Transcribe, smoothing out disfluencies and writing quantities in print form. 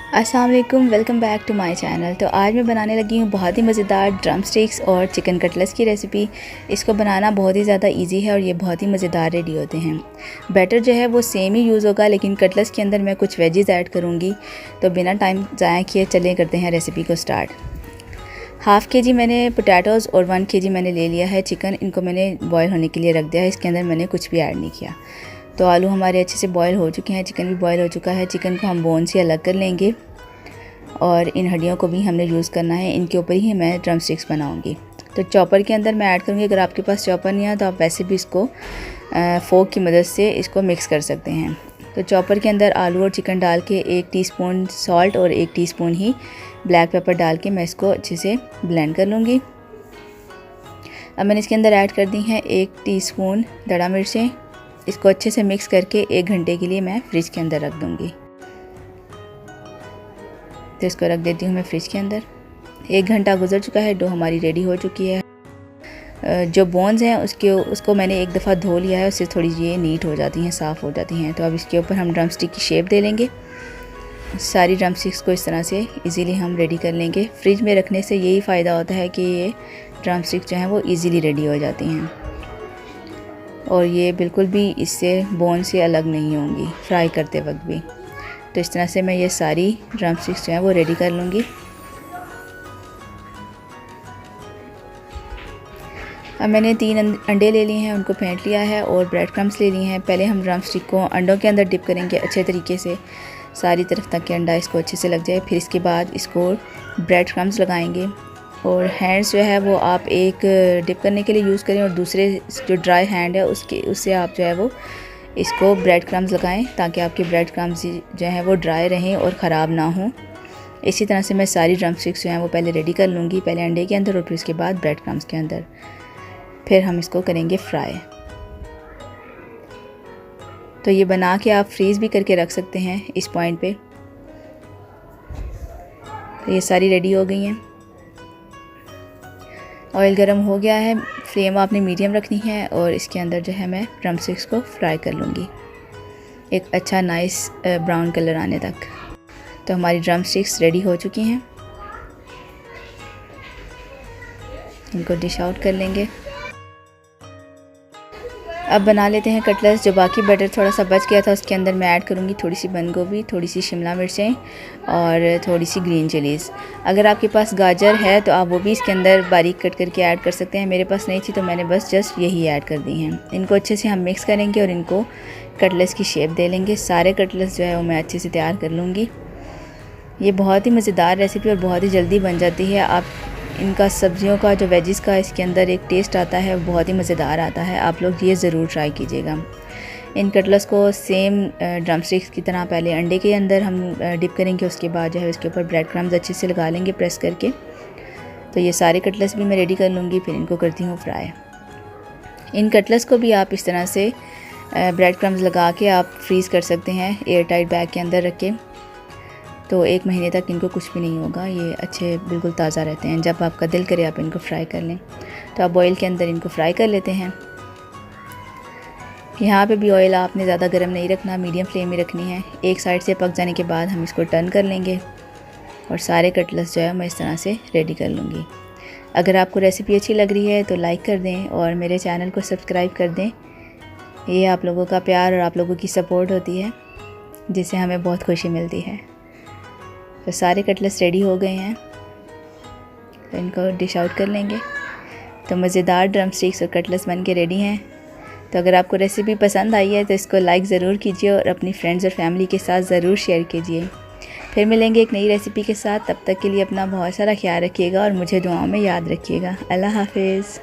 अस्सलाम वालेकुम, welcome back to my channel. तो आज मैं बनाने लगी हूँ बहुत ही मज़ेदार ड्रम स्टिक्स और चिकन कटलेट्स की रेसिपी। इसको बनाना बहुत ही ज़्यादा इजी है और ये बहुत ही मज़ेदार रेडी होते हैं। बैटर जो है वो सेम ही यूज़ होगा, लेकिन कटलेट्स के अंदर मैं कुछ वेजेस ऐड करूँगी। तो बिना टाइम ज़ाया किए चलें करते हैं रेसिपी को स्टार्ट। हाफ़ kg मैंने पोटैटोज़ और 1 kg मैंने ले लिया है चिकन। इनको मैंने बॉयल होने के लिए रख दिया है, इसके अंदर मैंने कुछ भी ऐड नहीं किया। तो आलू हमारे अच्छे से बॉयल हो चुके हैं, चिकन भी बॉयल हो चुका है। चिकन को हम बोन से अलग कर लेंगे और इन हड्डियों को भी हमने यूज़ करना है। इनके ऊपर ही मैं ड्रम स्टिक्स बनाऊंगी। तो चॉपर के अंदर मैं ऐड करूँगी। अगर आपके पास चॉपर नहीं है तो आप वैसे भी इसको फोक की मदद से इसको मिक्स कर सकते हैं। तो चॉपर के अंदर आलू और चिकन डाल के 1 टीस्पून सॉल्ट और 1 टीस्पून ही ब्लैक पेपर डाल के मैं इसको अच्छे से ब्लेंड कर लूँगी। अब मैंने इसके अंदर ऐड कर दी हैं 1 टीस्पून दड़ा मिर्चें। इसको अच्छे से मिक्स करके 1 घंटे के लिए मैं फ्रिज के अंदर रख दूँगी। तो इसको रख देती हूँ मैं फ्रिज के अंदर। 1 घंटा गुजर चुका है, डो हमारी रेडी हो चुकी है। जो बोन्स हैं उसको मैंने एक दफ़ा धो लिया है, उससे थोड़ी ये नीट हो जाती हैं, साफ़ हो जाती हैं। तो अब इसके ऊपर हम ड्रम स्टिक की शेप दे लेंगे। सारी ड्रम स्टिक्स को इस तरह से इजीली हम रेडी कर लेंगे। फ्रिज में रखने से यही फ़ायदा होता है कि ये ड्रम स्टिक्स जो हैं वो इजीली रेडी हो जाती हैं और ये बिल्कुल भी इससे बोन से अलग नहीं होंगी फ्राई करते वक्त भी। तो इस तरह से मैं ये सारी ड्रम स्टिक्स जो हैं वो रेडी कर लूँगी। अब मैंने 3 अंडे ले लिए हैं, उनको फेंट लिया है और ब्रेड क्रम्स ले लिए हैं। पहले हम ड्रम स्टिक को अंडों के अंदर डिप करेंगे अच्छे तरीके से, सारी तरफ तक के अंडा इसको अच्छे से लग जाए। फिर इसके बाद इसको ब्रेड क्रम्स लगाएंगे और हैंड्स जो है वो आप एक डिप करने के लिए यूज़ करें और दूसरे जो ड्राई हैंड है उससे आप जो है वो इसको ब्रेड क्रम्स लगाएं, ताकि आपके ब्रेड क्रम्स जो है वो ड्राई रहें और ख़राब ना हों। इसी तरह से मैं सारी ड्रम स्टिक्स जो हैं वो पहले रेडी कर लूँगी, पहले अंडे के अंदर और फिर उसके बाद ब्रेड क्रम्स के अंदर। फिर हम इसको करेंगे फ्राई। तो ये बना के आप फ्रीज़ भी करके रख सकते हैं इस पॉइंट पे। तो ये सारी रेडी हो गई हैं। ऑयल गरम हो गया है, फ्लेम आपने मीडियम रखनी है और इसके अंदर जो है मैं ड्रम स्टिक्स को फ्राई कर लूँगी एक अच्छा नाइस ब्राउन कलर आने तक। तो हमारी ड्रम स्टिक्स रेडी हो चुकी हैं, इनको डिश आउट कर लेंगे। अब बना लेते हैं कटलेट्स। जो बाकी बैटर थोड़ा सा बच गया था उसके अंदर मैं ऐड करूँगी थोड़ी सी बंद गोभी, थोड़ी सी शिमला मिर्चें और थोड़ी सी ग्रीन चिलीज़। अगर आपके पास गाजर है तो आप वो भी इसके अंदर बारीक कट करके ऐड कर सकते हैं। मेरे पास नहीं थी तो मैंने बस जस्ट यही ऐड कर दी हैं। इनको अच्छे से हम मिक्स करेंगे और इनको कटलेट्स की शेप दे लेंगे। सारे कटलेट्स जो है वो मैं अच्छे से तैयार कर लूँगी। ये बहुत ही मज़ेदार रेसिपी और बहुत ही जल्दी बन जाती है। आप इनका सब्जियों का जो वेजिस का इसके अंदर एक टेस्ट आता है बहुत ही मज़ेदार आता है। आप लोग ये ज़रूर ट्राई कीजिएगा। इन कटलेट्स को सेम ड्रम स्टिक्स की तरह पहले अंडे के अंदर हम डिप करेंगे, उसके बाद जो है इसके ऊपर ब्रेड क्रम्स अच्छे से लगा लेंगे प्रेस करके। तो ये सारे कटलेट्स भी मैं रेडी कर लूँगी, फिर इनको करती हूँ फ्राई। इन कटलेट्स को भी आप इस तरह से ब्रेड क्रम्स लगा के आप फ्रीज़ कर सकते हैं एयर टाइट बैग के अंदर रख के। तो 1 महीने तक इनको कुछ भी नहीं होगा, ये अच्छे बिल्कुल ताज़ा रहते हैं। जब आपका दिल करे आप इनको फ्राई कर लें। तो आप ऑयल के अंदर इनको फ्राई कर लेते हैं। यहाँ पे भी ऑयल आपने ज़्यादा गर्म नहीं रखना, मीडियम फ्लेम में रखनी है। एक साइड से पक जाने के बाद हम इसको टर्न कर लेंगे और सारे कटलेट्स जो है मैं इस तरह से रेडी कर लूँगी। अगर आपको रेसिपी अच्छी लग रही है तो लाइक कर दें और मेरे चैनल को सब्सक्राइब कर दें। ये आप लोगों का प्यार और आप लोगों की सपोर्ट होती है, जिससे हमें बहुत खुशी मिलती है। तो सारे कटलेट्स रेडी हो गए हैं, तो इनको डिश आउट कर लेंगे। तो मज़ेदार ड्रम स्टिक्स और कटलेट्स बन के रेडी हैं। तो अगर आपको रेसिपी पसंद आई है तो इसको लाइक ज़रूर कीजिए और अपनी फ्रेंड्स और फैमिली के साथ ज़रूर शेयर कीजिए। फिर मिलेंगे एक नई रेसिपी के साथ। तब तक के लिए अपना बहुत सारा ख्याल रखिएगा और मुझे दुआओं में याद रखिएगा। अल्लाह हाफिज़।